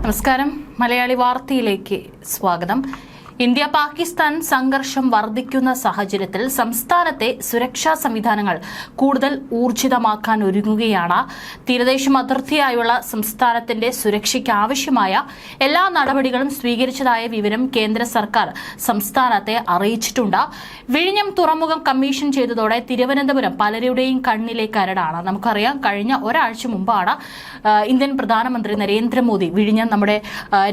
നമസ്കാരം. മലയാളി വാർത്തയിലേക്ക് സ്വാഗതം. ഇന്ത്യ പാകിസ്ഥാൻ സംഘർഷം വർദ്ധിക്കുന്ന സാഹചര്യത്തിൽ സംസ്ഥാനത്തെ സുരക്ഷാ സംവിധാനങ്ങൾ കൂടുതൽ ഊർജിതമാക്കാൻ ഒരുങ്ങുകയാണ്. തീരദേശ അതിർത്തിയായുള്ള സംസ്ഥാനത്തിന്റെ സുരക്ഷയ്ക്ക് ആവശ്യമായ എല്ലാ നടപടികളും സ്വീകരിച്ചതായ വിവരം കേന്ദ്ര സർക്കാർ സംസ്ഥാനത്തെ അറിയിച്ചിട്ടുണ്ട്. വിഴിഞ്ഞം തുറമുഖം കമ്മീഷൻ ചെയ്തതോടെ തിരുവനന്തപുരം പലരുടെയും കണ്ണിലെ കരടാണ്. നമുക്കറിയാം, കഴിഞ്ഞ ഒരാഴ്ച മുമ്പാണ് ഇന്ത്യൻ പ്രധാനമന്ത്രി നരേന്ദ്രമോദി വിഴിഞ്ഞം നമ്മുടെ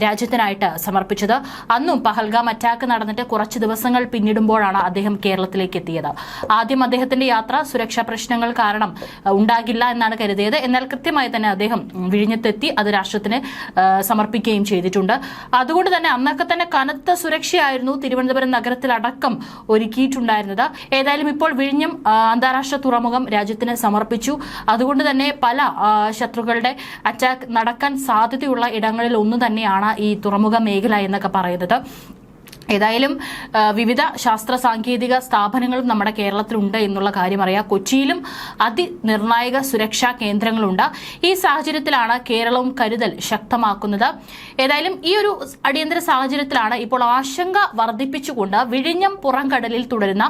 രാജ്യത്തിനായിട്ട് സമർപ്പിച്ചത്. അന്നും പഹൽഗാം അറ്റാക്ക് നടന്നിട്ട് കുറച്ച് ദിവസങ്ങൾ പിന്നിടുമ്പോഴാണ് അദ്ദേഹം കേരളത്തിലേക്ക് എത്തിയത്. ആദ്യം അദ്ദേഹത്തിന്റെ യാത്ര സുരക്ഷാ പ്രശ്നങ്ങൾ കാരണം ഉണ്ടാകില്ല എന്നാണ് കരുതിയത്. എന്നാൽ കൃത്യമായി തന്നെ അദ്ദേഹം വിഴിഞ്ഞത്തെത്തി അത് രാഷ്ട്രത്തിന് സമർപ്പിക്കുകയും ചെയ്തിട്ടുണ്ട്. അതുകൊണ്ട് തന്നെ അന്നൊക്കെ തന്നെ കനത്ത സുരക്ഷയായിരുന്നു തിരുവനന്തപുരം നഗരത്തിലടക്കം ഒരുക്കിയിട്ടുണ്ടായിരുന്നത്. ഏതായാലും ഇപ്പോൾ വിഴിഞ്ഞം അന്താരാഷ്ട്ര തുറമുഖം രാജ്യത്തിന് സമർപ്പിച്ചു. അതുകൊണ്ട് തന്നെ പല ശത്രുക്കളുടെ അറ്റാക്ക് നടക്കാൻ സാധ്യതയുള്ള ഇടങ്ങളിൽ ഒന്ന് തന്നെയാണ് ഈ തുറമുഖ മേഖല എന്നൊക്കെ പറയുന്നത്. ഏതായാലും വിവിധ ശാസ്ത്ര സാങ്കേതിക സ്ഥാപനങ്ങളും നമ്മുടെ കേരളത്തിലുണ്ട് എന്നുള്ള കാര്യം അറിയാം. കൊച്ചിയിലും അതിനിർണായക സുരക്ഷാ കേന്ദ്രങ്ങളുണ്ട്. ഈ സാഹചര്യത്തിലാണ് കേരളവും കരുതൽ ശക്തമാക്കുന്നത്. ഏതായാലും ഈ ഒരു അടിയന്തര സാഹചര്യത്തിലാണ് ഇപ്പോൾ ആശങ്ക വർദ്ധിപ്പിച്ചുകൊണ്ട് വിഴിഞ്ഞം പുറംകടലിൽ തുടരുന്ന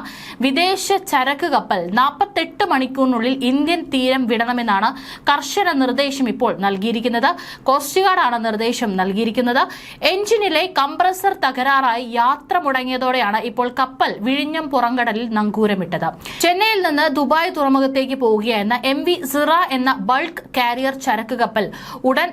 വിദേശ ചരക്ക് കപ്പൽ 48 മണിക്കൂറിനുള്ളിൽ ഇന്ത്യൻ തീരം വിടണമെന്നാണ് കർശന നിർദ്ദേശം ഇപ്പോൾ നൽകിയിരിക്കുന്നത്. കോസ്റ്റ് ഗാർഡാണ് നിർദ്ദേശം നൽകിയിരിക്കുന്നത്. എഞ്ചിനിലെ കംപ്രസർ തകരാറായി യാത്ര മുടങ്ങിയതോടെയാണ് ഇപ്പോൾ കപ്പൽ വിഴിഞ്ഞം പുറംകടലിൽ നങ്കൂരമിട്ടത്. ചെന്നൈയിൽ നിന്ന് ദുബായ് തുറമുഖത്തേക്ക് പോവുകയായിരുന്ന MV സിറ എന്ന ബൾക്ക് കാരിയർ ചരക്ക് കപ്പൽ ഉടൻ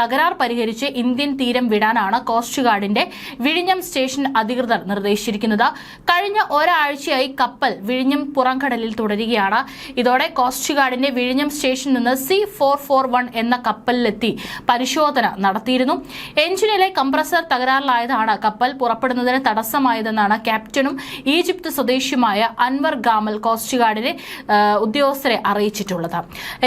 തകരാർ പരിഹരിച്ച് ഇന്ത്യൻ തീരം വിടാനാണ് കോസ്റ്റ് ഗാർഡിന്റെ വിഴിഞ്ഞം സ്റ്റേഷൻ അധികൃതർ നിർദ്ദേശിച്ചിരിക്കുന്നത്. കഴിഞ്ഞ ഒരാഴ്ചയായി കപ്പൽ വിഴിഞ്ഞം പുറംകടലിൽ തുടരുകയാണ്. ഇതോടെ കോസ്റ്റ് ഗാർഡിന്റെ വിഴിഞ്ഞം സ്റ്റേഷനിൽ നിന്ന് C441 എന്ന കപ്പലിലെത്തി പരിശോധന നടത്തിയിരുന്നു. എഞ്ചിനിലെ കംപ്രസർ തകരാറിലായതാണ് കപ്പൽ പുറപ്പെടുന്നതിന് തടസ്സമായതെന്നാണ് ക്യാപ്റ്റനും ഈജിപ്ത് സ്വദേശിയുമായ അൻവർ ഗാമൽ കോസ്റ്റ് ഗാർഡിലെ ഉദ്യോഗസ്ഥരെ അറിയിച്ചിട്ടുള്ളത്.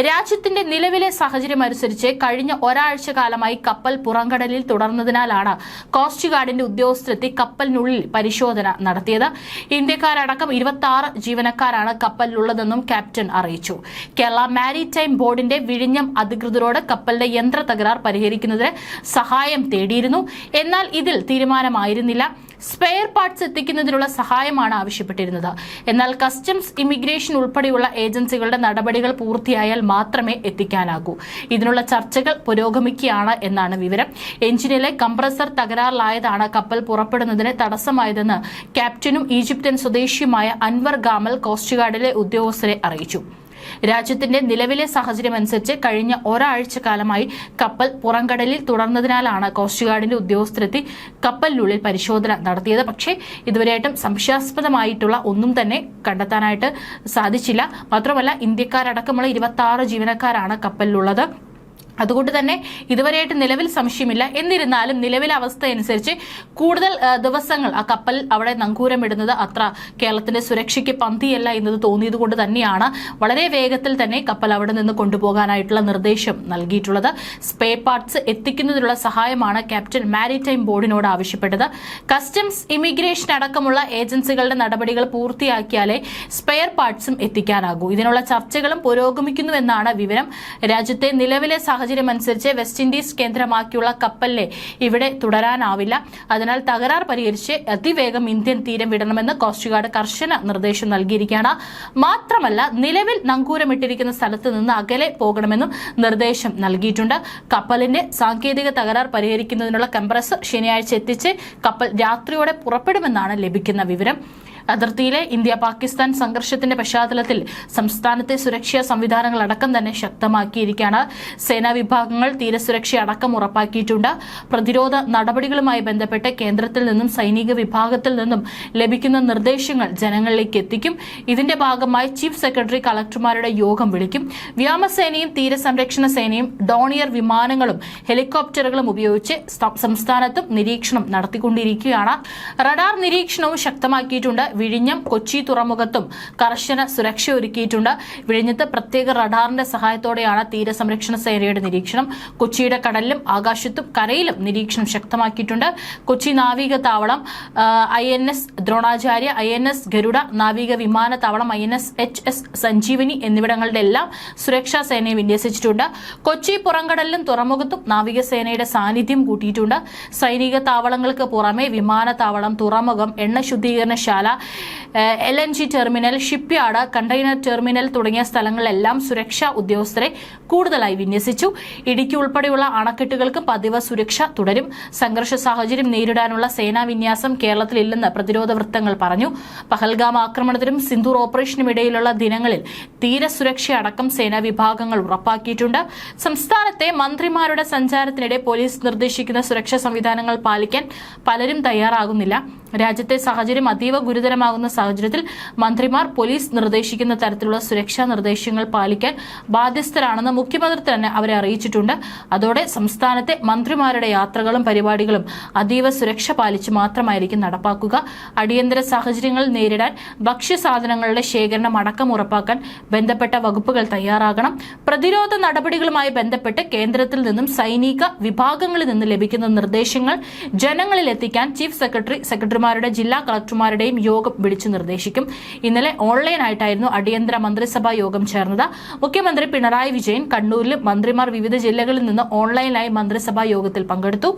രാജ്യത്തിന്റെ നിലവിലെ സാഹചര്യം അനുസരിച്ച് കഴിഞ്ഞ ഒരാഴ്ച കാലമായി കപ്പൽ പുറംകടലിൽ തുടർന്നതിനാലാണ് കോസ്റ്റ് ഗാർഡിന്റെ ഉദ്യോഗസ്ഥരെത്തി കപ്പലിനുള്ളിൽ പരിശോധന നടത്തിയത്. ഇന്ത്യക്കാരടക്കം 26 ജീവനക്കാരാണ് കപ്പലിലുള്ളതെന്നും ക്യാപ്റ്റൻ അറിയിച്ചു. കേരള മാരിടൈം ബോർഡിന്റെ വിഴിഞ്ഞം അധികൃതരോട് കപ്പലിന്റെ യന്ത്ര തകരാർ പരിഹരിക്കുന്നതിന് സഹായം തേടിയിരുന്നു. എന്നാൽ ഇതിൽ തീരുമാനമായിരുന്നില്ല. സ്പെയർ പാർട്സ് എത്തിക്കുന്നതിനുള്ള സഹായമാണ് ആവശ്യപ്പെട്ടിരുന്നത്. എന്നാൽ കസ്റ്റംസ്, ഇമിഗ്രേഷൻ ഉൾപ്പെടെയുള്ള ഏജൻസികളുടെ നടപടികൾ പൂർത്തിയായാൽ മാത്രമേ എത്തിക്കാനാകൂ. ഇതിനുള്ള ചർച്ചകൾ പുരോഗമിക്കുകയാണ് എന്നാണ് വിവരം. എഞ്ചിനിലെ കംപ്രസർ തകരാറിലായതാണ് കപ്പൽ പുറപ്പെടുന്നതിന് തടസ്സമായതെന്ന് ക്യാപ്റ്റനും ഈജിപ്ഷ്യൻ സ്വദേശിയുമായ അൻവർ ഗാമൽ കോസ്റ്റ് ഗാർഡിലെ ഉദ്യോഗസ്ഥരെ അറിയിച്ചു. രാജ്യത്തിന്റെ നിലവിലെ സാഹചര്യം അനുസരിച്ച് കഴിഞ്ഞ ഒരാഴ്ച കാലമായി കപ്പൽ പുറംകടലിൽ തുടർന്നതിനാലാണ് കോസ്റ്റ് ഗാർഡിന്റെ ഉദ്യോഗസ്ഥരെത്തി കപ്പലിനുള്ളിൽ പരിശോധന നടത്തിയത്. പക്ഷേ ഇതുവരെയായിട്ടും സംശയാസ്പദമായിട്ടുള്ള ഒന്നും തന്നെ കണ്ടെത്താനായിട്ട് സാധിച്ചില്ല. മാത്രമല്ല, ഇന്ത്യക്കാരടക്കമുള്ള 26 ജീവനക്കാരാണ് കപ്പലിലുള്ളത്. അതുകൊണ്ട് തന്നെ ഇതുവരെയായിട്ട് നിലവിൽ സംശയമില്ല. എന്നിരുന്നാലും നിലവിലെ അവസ്ഥ അനുസരിച്ച് കൂടുതൽ ദിവസങ്ങൾ ആ കപ്പൽ അവിടെ നങ്കൂരമിടുന്നത് അത്ര കേരളത്തിന്റെ സുരക്ഷയ്ക്ക് പന്തിയല്ല എന്നത് തോന്നിയത് കൊണ്ട് തന്നെയാണ് വളരെ വേഗത്തിൽ തന്നെ കപ്പൽ അവിടെ നിന്ന് കൊണ്ടുപോകാനായിട്ടുള്ള നിർദ്ദേശം നൽകിയിട്ടുള്ളത്. സ്പെയർ പാർട്സ് എത്തിക്കുന്നതിനുള്ള സഹായമാണ് ക്യാപ്റ്റൻ മാരിടൈം ബോർഡിനോട് ആവശ്യപ്പെട്ടത്. കസ്റ്റംസ്, ഇമിഗ്രേഷൻ അടക്കമുള്ള ഏജൻസികളുടെ നടപടികൾ പൂർത്തിയാക്കിയാലേ സ്പെയർ പാർട്സും എത്തിക്കാനാകൂ. ഇതിനുള്ള ചർച്ചകളും പുരോഗമിക്കുന്നുവെന്നാണ് വിവരം. രാജ്യത്തെ നിലവിലെ സാഹചര്യം അനുസരിച്ച് വെസ്റ്റ് ഇൻഡീസ് കേന്ദ്രമാക്കിയുള്ള കപ്പലിനെ ഇവിടെ തുടരാനാവില്ല. അതിനാൽ തകരാർ പരിഹരിച്ച് അതിവേഗം ഇന്ത്യൻ തീരം വിടണമെന്ന് കോസ്റ്റ് ഗാർഡ് കർശന നിർദ്ദേശം നൽകിയിരിക്കുകയാണ്. മാത്രമല്ല, നിലവിൽ നങ്കൂരമിട്ടിരിക്കുന്ന സ്ഥലത്ത് നിന്ന് അകലെ പോകണമെന്നും നിർദ്ദേശം നൽകിയിട്ടുണ്ട്. കപ്പലിന്റെ സാങ്കേതിക തകരാർ പരിഹരിക്കുന്നതിനുള്ള കംപ്രസർ ശനിയാഴ്ച എത്തിച്ച് കപ്പൽ രാത്രിയോടെ പുറപ്പെടുമെന്നാണ് ലഭിക്കുന്ന വിവരം. അതിർത്തിയിലെ ഇന്ത്യ പാകിസ്ഥാൻ സംഘർഷത്തിന്റെ പശ്ചാത്തലത്തിൽ സംസ്ഥാനത്തെ സുരക്ഷാ സംവിധാനങ്ങൾ അടക്കം തന്നെ ശക്തമാക്കിയിരിക്കുകയാണ്. സേനാ വിഭാഗങ്ങൾ തീരസുരക്ഷ അടക്കം ഉറപ്പാക്കിയിട്ടുണ്ട്. പ്രതിരോധ നടപടികളുമായി ബന്ധപ്പെട്ട് കേന്ദ്രത്തിൽ നിന്നും സൈനിക വിഭാഗത്തിൽ നിന്നും ലഭിക്കുന്ന നിർദ്ദേശങ്ങൾ ജനങ്ങളിലേക്ക് എത്തിക്കും. ഇതിന്റെ ഭാഗമായി ചീഫ് സെക്രട്ടറി കളക്ടർമാരുടെ യോഗം വിളിക്കും. വ്യോമസേനയും തീരസംരക്ഷണ സേനയും ഡോണിയർ വിമാനങ്ങളും ഹെലികോപ്റ്ററുകളും ഉപയോഗിച്ച് സംസ്ഥാനത്തും നിരീക്ഷണം നടത്തിക്കൊണ്ടിരിക്കുകയാണ്. റഡാർ നിരീക്ഷണവും ശക്തമാക്കിയിട്ടുണ്ട്. വിഴിഞ്ഞം, കൊച്ചി തുറമുഖത്തും കർശന സുരക്ഷ ഒരുക്കിയിട്ടുണ്ട്. വിഴിഞ്ഞത്ത് പ്രത്യേക റഡാറിന്റെ സഹായത്തോടെയാണ് തീരസംരക്ഷണ സേനയുടെ നിരീക്ഷണം. കൊച്ചിയുടെ കടലിലും ആകാശത്തും കരയിലും നിരീക്ഷണം ശക്തമാക്കിയിട്ടുണ്ട്. കൊച്ചി നാവിക താവളം, INS ദ്രോണാചാര്യ, INS ഗരുഡ, നാവിക വിമാനത്താവളം, INS HS സഞ്ജീവനി എന്നിവിടങ്ങളുടെ എല്ലാം സുരക്ഷാ സേനയെ വിന്യസിച്ചിട്ടുണ്ട്. കൊച്ചി പുറംകടലിലും തുറമുഖത്തും നാവികസേനയുടെ സാന്നിധ്യം കൂട്ടിയിട്ടുണ്ട്. സൈനിക താവളങ്ങൾക്ക് പുറമെ വിമാനത്താവളം, തുറമുഖം, എണ്ണ ശുദ്ധീകരണശാല, LNG terminal, shipyard, container terminal തുടങ്ങിയ സ്ഥലങ്ങളിലെല്ലാം സുരക്ഷാ ഉദ്യോഗസ്ഥരെ കൂടുതലായി വിന്യസിച്ചു. ഇടുക്കി ഉൾപ്പെടെയുള്ള അണക്കെട്ടുകൾക്ക് പതിവ് സുരക്ഷ തുടരും. സംഘർഷ സാഹചര്യം നേരിടാനുള്ള സേനാ വിന്യാസം കേരളത്തിലില്ലെന്ന് പ്രതിരോധ വൃത്തങ്ങൾ പറഞ്ഞു. പഹൽഗാം ആക്രമണത്തിനും സിന്ദൂർ ഓപ്പറേഷനും ഇടയിലുള്ള ദിനങ്ങളിൽ തീരസുരക്ഷയടക്കം സേനാ വിഭാഗങ്ങൾ ഉറപ്പാക്കിയിട്ടുണ്ട്. സംസ്ഥാനത്തെ മന്ത്രിമാരുടെ സഞ്ചാരത്തിനിടെ പോലീസ് നിർദ്ദേശിക്കുന്ന സുരക്ഷാ സംവിധാനങ്ങൾ പാലിക്കാൻ പലരും തയ്യാറാകുന്നില്ല. രാജ്യത്തെ സാഹചര്യം അതീവ ഗുരുതരമാകുന്ന സാഹചര്യത്തിൽ മന്ത്രിമാർ പോലീസ് നിർദ്ദേശിക്കുന്ന തരത്തിലുള്ള സുരക്ഷാ നിർദ്ദേശങ്ങൾ പാലിക്കാൻ ബാധ്യസ്ഥരാണെന്ന് മുഖ്യമന്ത്രി തന്നെ അവരെ അറിയിച്ചിട്ടുണ്ട്. അതോടെ സംസ്ഥാനത്തെ മന്ത്രിമാരുടെ യാത്രകളും പരിപാടികളും അതീവ സുരക്ഷ പാലിച്ച് മാത്രമായിരിക്കും നടപ്പാക്കുക. അടിയന്തര സാഹചര്യങ്ങൾ നേരിടാൻ ഭക്ഷ്യസാധനങ്ങളുടെ ശേഖരണം അടക്കം ഉറപ്പാക്കാൻ ബന്ധപ്പെട്ട വകുപ്പുകൾ തയ്യാറാകണം. പ്രതിരോധ നടപടികളുമായി ബന്ധപ്പെട്ട് കേന്ദ്രത്തിൽ നിന്നും സൈനിക വിഭാഗങ്ങളിൽ നിന്ന് ലഭിക്കുന്ന നിർദ്ദേശങ്ങൾ ജനങ്ങളിൽ എത്തിക്കാൻ ചീഫ് സെക്രട്ടറിമാരുടെ ജില്ലാ കളക്ടർമാരുടെയും യോഗം വിളിച്ചു നിർദ്ദേശിക്കും. ഇന്നലെ ഓൺലൈനായിട്ടായിരുന്നു അടിയന്തര മന്ത്രിസഭാ യോഗം ചേർന്നത്. മുഖ്യമന്ത്രി പിണറായി വിജയൻ കണ്ണൂരിലും മന്ത്രിമാർ വിവിധ ജില്ലകളിൽ നിന്ന് ഓൺലൈനായി മന്ത്രിസഭാ യോഗത്തിൽ പങ്കെടുത്തു.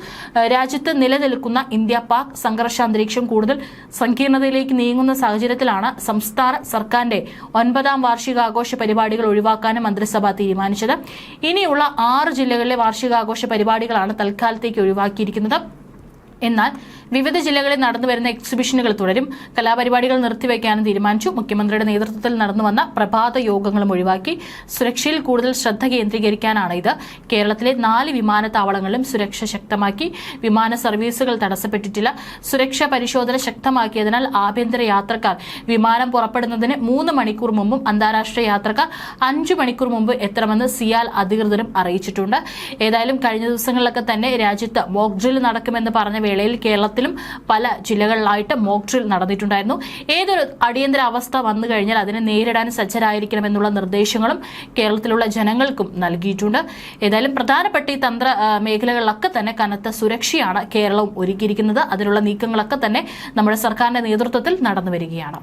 രാജ്യത്ത് നിലനിൽക്കുന്ന ഇന്ത്യ പാക് സംഘർഷാന്തരീക്ഷം കൂടുതൽ സങ്കീർണതയിലേക്ക് നീങ്ങുന്ന സാഹചര്യത്തിലാണ് സംസ്ഥാന സർക്കാരിന്റെ 9ാം വാർഷികാഘോഷ പരിപാടികൾ ഒഴിവാക്കാനും മന്ത്രിസഭ തീരുമാനിച്ചത്. ഇനിയുള്ള 6 ജില്ലകളിലെ വാർഷികാഘോഷ പരിപാടികളാണ് തൽക്കാലത്തേക്ക് ഒഴിവാക്കിയിരിക്കുന്നത്. എന്നാൽ വിവിധ ജില്ലകളിൽ നടന്നുവരുന്ന എക്സിബിഷനുകൾ തുടരും. കലാപരിപാടികൾ നിർത്തിവെക്കാനും തീരുമാനിച്ചു. മുഖ്യമന്ത്രിയുടെ നേതൃത്വത്തിൽ നടന്നുവന്ന പ്രഭാത യോഗങ്ങളും ഒഴിവാക്കി. സുരക്ഷയിൽ കൂടുതൽ ശ്രദ്ധ കേന്ദ്രീകരിക്കാനാണ് ഇത്. കേരളത്തിലെ 4 വിമാനത്താവളങ്ങളിലും സുരക്ഷ ശക്തമാക്കി. വിമാന സർവീസുകൾ തടസ്സപ്പെട്ടിട്ടില്ല. സുരക്ഷാ പരിശോധന ശക്തമാക്കിയതിനാൽ ആഭ്യന്തര യാത്രക്കാർ വിമാനം പുറപ്പെടുന്നതിന് 3 മണിക്കൂർ മുമ്പും അന്താരാഷ്ട്ര യാത്രക്കാർ 5 മണിക്കൂർ മുമ്പ് എത്തണമെന്ന് സിയാൽ അധികൃതരും അറിയിച്ചിട്ടുണ്ട്. ഏതായാലും കഴിഞ്ഞ ദിവസങ്ങളിലൊക്കെ തന്നെ രാജ്യത്ത് മോക്ക് ഡ്രിൽ നടക്കുമെന്ന് പറഞ്ഞ വേളയിൽ കേരളത്തിലും പല ജില്ലകളിലായിട്ട് മോക്ക് ഡ്രിൽ നടന്നിട്ടുണ്ടായിരുന്നു. ഏതൊരു അടിയന്തര അവസ്ഥ വന്നു കഴിഞ്ഞാൽ അതിനെ നേരിടാൻ സജ്ജരായിരിക്കണമെന്നുള്ള നിർദ്ദേശങ്ങളും കേരളത്തിലുള്ള ജനങ്ങൾക്കും നൽകിയിട്ടുണ്ട്. ഏതായാലും പ്രധാനപ്പെട്ട ഈ തന്ത്ര മേഖലകളിലൊക്കെ തന്നെ കനത്ത സുരക്ഷയാണ് കേരളവും ഒരുക്കിയിരിക്കുന്നത്. അതിനുള്ള നീക്കങ്ങളൊക്കെ തന്നെ നമ്മുടെ സർക്കാരിന്റെ നേതൃത്വത്തിൽ നടന്നു വരികയാണ്.